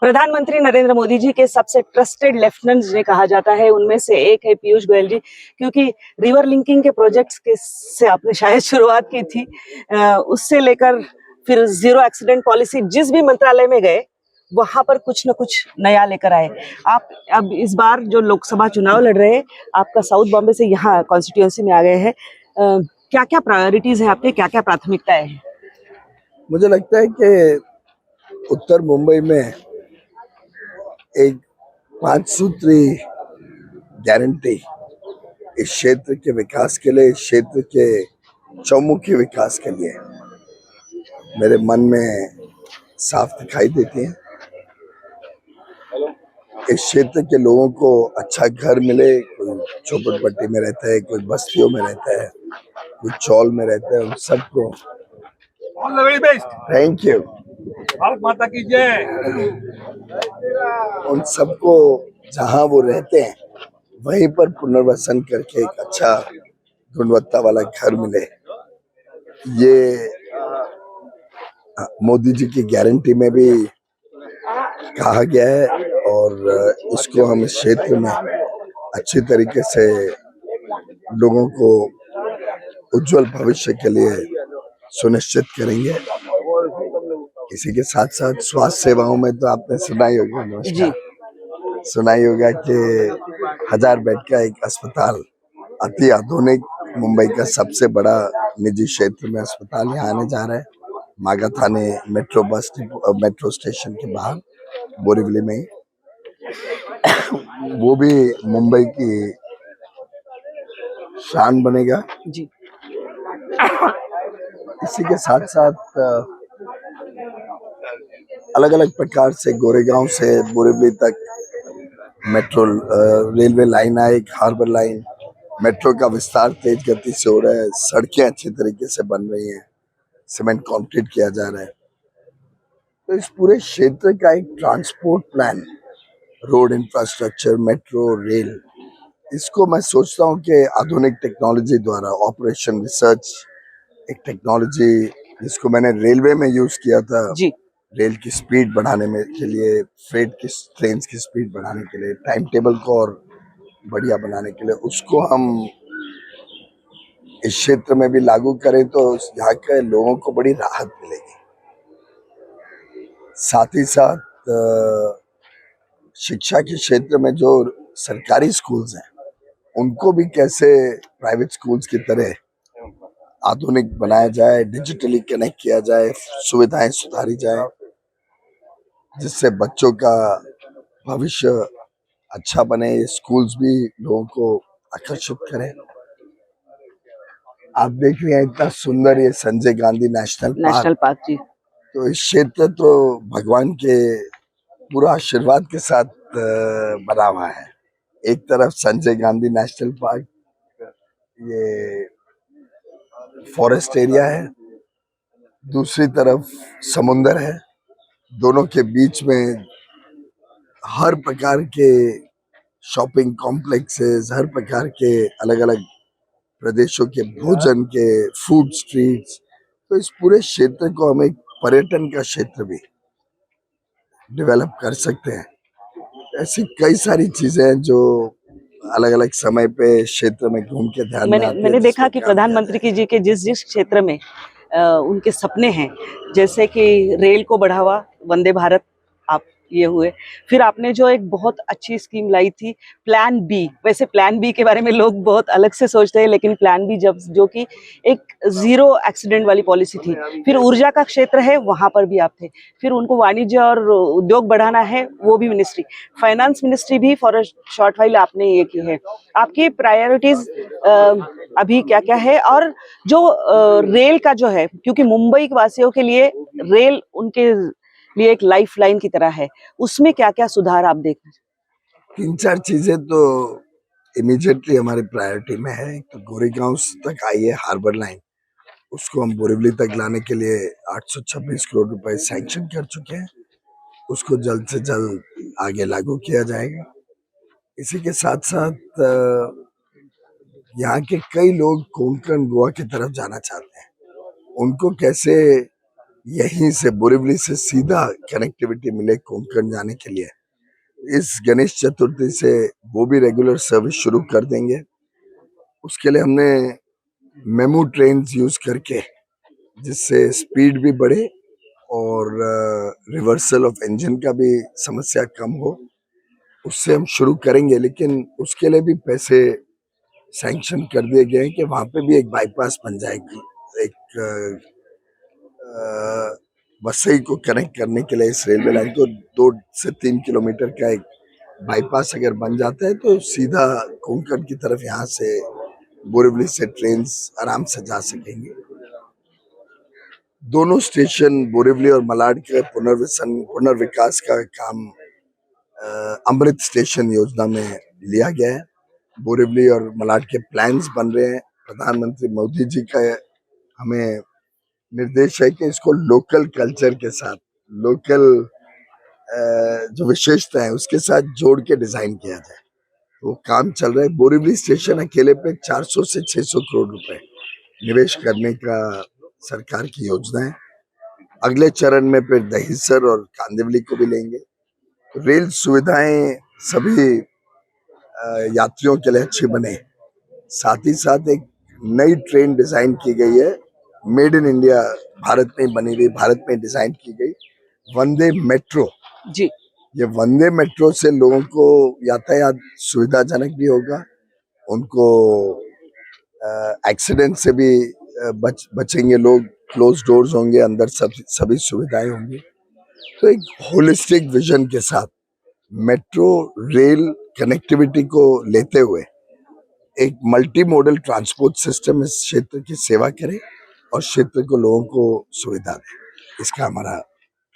प्रधानमंत्री नरेंद्र मोदी जी के सबसे ट्रस्टेड लेफ्टिनेंट जिन्हें कहा जाता है, उनमें से एक है पीयूष गोयल जी। क्योंकि रिवर लिंकिंग के प्रोजेक्ट्स के से आपने शायद शुरुआत की थी, उससे लेकर फिर जीरो एक्सीडेंट पॉलिसी, जिस भी मंत्रालय में गए वहां पर कुछ न कुछ नया लेकर आए। आप अब इस बार जो लोकसभा चुनाव लड़ रहे हैं, आपका साउथ बॉम्बे से यहाँ कॉन्स्टिट्यूएंसी में आ गए हैं, क्या क्या प्रायोरिटीज है आपके, क्या क्या प्राथमिकताएं हैं? मुझे लगता है कि उत्तर मुंबई में एक 5 सूत्री गारंटी इस क्षेत्र के विकास के लिए, इस क्षेत्र के चौमुखी विकास के लिए मेरे मन में साफ दिखाई देती है। इस क्षेत्र के लोगों को अच्छा घर मिले, कोई झोपड़पट्टी में रहता है, कोई बस्तियों में रहता है, कोई चौल में रहता है, उन सबको थैंक यू, भारत माता की जय। उन सबको जहां वो रहते हैं वहीं पर पुनर्वसन करके एक अच्छा गुणवत्ता वाला घर मिले, ये मोदी जी की गारंटी में भी कहा गया है। और इसको हम इस क्षेत्र में अच्छी तरीके से लोगों को उज्जवल भविष्य के लिए सुनिश्चित करेंगे। इसी के साथ साथ स्वास्थ्य सेवाओं में तो आपने सुना ही होगा, नमस्कार, सुना ही होगा कि 1000 बेड का एक अस्पताल, अति आधुनिक, मुंबई का सबसे बड़ा निजी क्षेत्र में अस्पताल यहाँ आने जा रहा है, मागाथाने मेट्रो स्टेशन के बाहर बोरीवली में ही। वो भी मुंबई की शान बनेगा जी। इसी के साथ साथ अलग अलग प्रकार से गोरेगांव से बोरीवली तक मेट्रो रेलवे लाइन आए, हार्बर लाइन, मेट्रो का विस्तार तेज गति से हो रहा है, सड़कें अच्छे तरीके से बन रही हैं, सीमेंट कंक्रीट किया जा रहा है। तो इस पूरे क्षेत्र का एक transport plan, road infrastructure, metro, rail, इसको मैं सोचता हूँ कि आधुनिक टेक्नोलॉजी द्वारा, ऑपरेशन रिसर्च, एक टेक्नोलॉजी जिसको मैंने रेलवे में यूज किया था जी, रेल की स्पीड बढ़ाने में के लिए, फ्रेट की ट्रेन की स्पीड बढ़ाने के लिए, टाइम टेबल को और बढ़िया बनाने के लिए, उसको हम इस क्षेत्र में भी लागू करें तो यहाँ के लोगों को बड़ी राहत मिलेगी। साथ ही साथ शिक्षा के क्षेत्र में जो सरकारी स्कूल्स हैं उनको भी कैसे प्राइवेट स्कूल्स की तरह आधुनिक बनाया जाए, डिजिटली कनेक्ट किया जाए, सुविधाएं सुधारी जाए, जिससे बच्चों का भविष्य अच्छा बने, स्कूल्स भी लोगों को आकर्षित करें। आप देख रहे हैं इतना सुंदर ये संजय गांधी नेशनल पार्क जी, तो इस क्षेत्र तो भगवान के पूरा आशीर्वाद के साथ बना हुआ है। एक तरफ संजय गांधी नेशनल पार्क, ये फॉरेस्ट एरिया है, दूसरी तरफ समुंदर है, दोनों के बीच में हर प्रकार के शॉपिंग कॉम्प्लेक्सेस, हर प्रकार के अलग अलग प्रदेशों के भोजन के फूड स्ट्रीट्स, तो इस पूरे क्षेत्र को हम एक पर्यटन का क्षेत्र भी डेवलप कर सकते हैं। ऐसी कई सारी चीजें हैं जो अलग अलग समय पे क्षेत्र में घूम के ध्यान में आती है। मैंने देखा कि प्रधानमंत्री जी के जिस जिस क्षेत्र में उनके सपने हैं, जैसे कि रेल को बढ़ावा, वंदे भारत आप ये हुए, फिर आपने जो एक बहुत अच्छी स्कीम लाई थी प्लान बी, वैसे प्लान बी के बारे में लोग बहुत अलग से सोचते हैं, लेकिन प्लान बी जब जो कि एक जीरो एक्सीडेंट वाली पॉलिसी थी। फिर ऊर्जा का क्षेत्र है, वहां पर भी आप थे। फिर उनको वाणिज्य और उद्योग बढ़ाना है, वो भी मिनिस्ट्री, फाइनेंस मिनिस्ट्री भी फॉर अ शॉर्ट वाइल आपने ये की है। आपकी प्रायोरिटीज अभी क्या क्या है? और जो रेल का जो है, क्योंकि मुंबई वासियों के लिए रेल उनके लिए एक लाइफ लाइन की तरह है, उसमें क्या क्या सुधार आप देखना? 3-4 चीजें तो इमीडिएटली हमारी प्रायोरिटी में है। एक तो गोरेगांव तक आई है हार्बर लाइन, उसको हम बोरीवली तक लाने के लिए 826 करोड़ रुपए सैंक्शन कर चुके हैं, उसको जल्द से जल्द आगे लागू किया जाएगा। इसी के साथ साथ यहाँ के कई लोग कोंकण, गोवा की तरफ जाना चाहते हैं, उनको कैसे यहीं से बोरिवली से सीधा कनेक्टिविटी मिले कोंकण जाने के लिए। इस गणेश चतुर्थी से वो भी रेगुलर सर्विस शुरू कर देंगे। उसके लिए हमने मेमू ट्रेन यूज करके, जिससे स्पीड भी बढ़े और रिवर्सल ऑफ इंजन का भी समस्या कम हो, उससे हम शुरू करेंगे। लेकिन उसके लिए भी पैसे सैंक्शन कर दिए गए हैं कि वहां पे भी एक बाईपास बन जाएगी। एक वसई को कनेक्ट करने के लिए इस रेलवे लाइन को 2 से 3 किलोमीटर का एक बाईपास अगर बन जाता है तो सीधा कोंकण की तरफ यहाँ से बोरिवली से ट्रेन आराम से जा सकेंगे। दोनों स्टेशन बोरिवली और मलाड के पुनर्विकास का काम अमृत स्टेशन योजना में लिया गया है। बोरिवली और मलाड के प्लान्स बन रहे हैं। प्रधानमंत्री मोदी जी का हमें निर्देश है कि इसको लोकल कल्चर के साथ, लोकल जो विशेषता है उसके साथ जोड़ के डिजाइन किया जाए। वो काम चल रहा है। बोरिवली स्टेशन अकेले पे 400 से 600 करोड़ रुपए निवेश करने का सरकार की योजना है। अगले चरण में फिर दहिसर और कांदिवली को भी लेंगे। तो रेल सुविधाएं सभी यात्रियों के लिए अच्छी बने। साथ ही साथ एक नई ट्रेन डिजाइन की गई है, मेड इन इंडिया, भारत में बनी हुई, भारत में डिजाइन की गई वंदे मेट्रो जी। ये वंदे मेट्रो से लोगों को यातायात सुविधाजनक भी होगा, उनको एक्सीडेंट से भी बचेंगे लोग, क्लोज डोर्स होंगे, अंदर सभी सुविधाएं होंगी। तो एक होलिस्टिक विजन के साथ मेट्रो रेल कनेक्टिविटी को लेते हुए एक मल्टी मॉडल ट्रांसपोर्ट सिस्टम इस क्षेत्र की सेवा करे और क्षेत्र को लोगों को सुविधा दे, इसका हमारा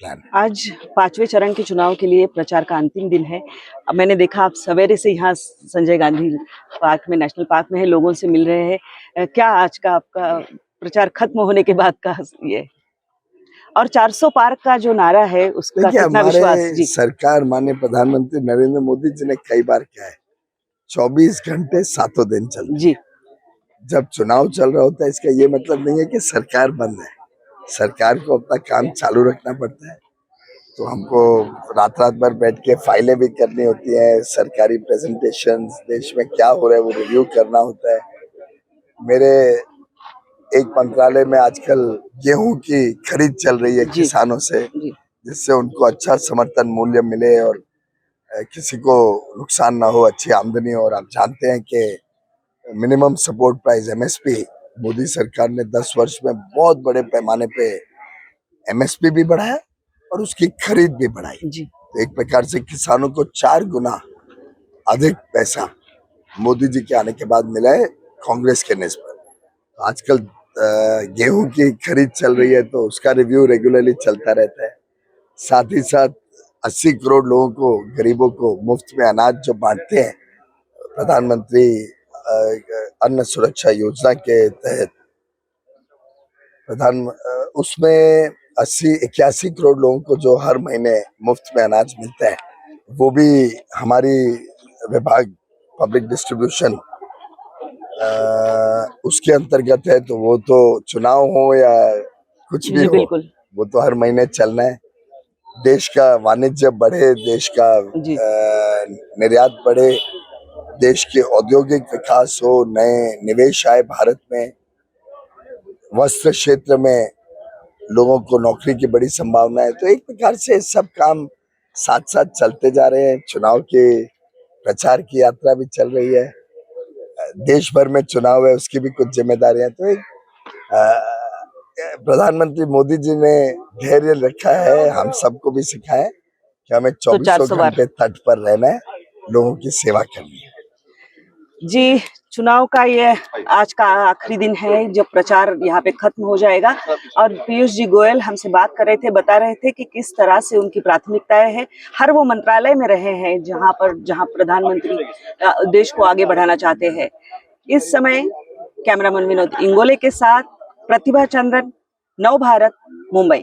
प्लान है। आज 5वें चरण के चुनाव के लिए प्रचार का अंतिम दिन है। अब मैंने देखा आप सवेरे से यहाँ संजय गांधी पार्क में, नेशनल पार्क में है, लोगों से मिल रहे हैं। क्या आज का आपका प्रचार खत्म होने के बाद का ये, और 400 पार का जो नारा है उसका कितना विश्वास? जी। सरकार माननीय प्रधानमंत्री नरेंद्र मोदी जी ने कई बार कहा है 24 घंटे 7 दिन चलते जी। जब चुनाव चल रहा होता है इसका ये मतलब नहीं है कि सरकार बंद है। सरकार को अपना काम चालू रखना पड़ता है। तो हमको रात भर बैठ के फाइलें भी करनी होती है, सरकारी प्रेजेंटेशंस, देश में क्या हो रहा है वो रिव्यू करना होता है। मेरे एक मंत्रालय में आजकल गेहूं की खरीद चल रही है किसानों से, जिससे उनको अच्छा समर्थन मूल्य मिले और किसी को नुकसान ना हो, अच्छी आमदनी हो। और आप जानते हैं कि minimum support price MSP Modi सरकार ने 10 वर्ष में बहुत बड़े पैमाने पे MSP भी बढ़ाया और उसकी खरीद भी बढ़ाई। तो एक प्रकार से किसानों को 4 गुना अधिक पैसा मोदी जी के आने के बाद मिला है कांग्रेस के निस्बत। तो आजकल गेहूं की खरीद चल रही है तो उसका रिव्यू रेगुलरली चलता रहता है। साथ ही साथ 80 करोड़ लोगों को, गरीबों को मुफ्त में अनाज जो बांटते हैं प्रधानमंत्री अन्न सुरक्षा योजना के तहत, उसमें 81 करोड़ लोगों को जो हर महीने मुफ्त में अनाज मिलता है, वो भी हमारी विभाग पब्लिक डिस्ट्रीब्यूशन उसके अंतर्गत है। तो वो तो चुनाव हो या कुछ भी हो, वो तो हर महीने चलना है। देश का वाणिज्य बढ़े, देश का निर्यात बढ़े, देश के औद्योगिक विकास हो, नए निवेश आए भारत में, वस्त्र क्षेत्र में लोगों को नौकरी की बड़ी संभावना है। तो एक प्रकार से सब काम साथ साथ चलते जा रहे हैं। चुनाव के प्रचार की यात्रा भी चल रही है, देश भर में चुनाव है, उसकी भी कुछ जिम्मेदारियां। तो एक प्रधानमंत्री मोदी जी ने धैर्य रखा है, हम सबको भी सिखाया कि हमें 24 घंटे तट पर रहना है, लोगों की सेवा करनी है। जी, चुनाव का ये आज का आखिरी दिन है जब प्रचार यहाँ पे खत्म हो जाएगा। और पीयूष जी गोयल हमसे बात कर रहे थे, बता रहे थे कि किस तरह से उनकी प्राथमिकताएं हैं। हर वो मंत्रालय में रहे हैं जहाँ प्रधानमंत्री देश को आगे बढ़ाना चाहते हैं। इस समय कैमरामैन विनोद इंगोले के साथ प्रतिभा चंद्रन, नव भारत, मुंबई।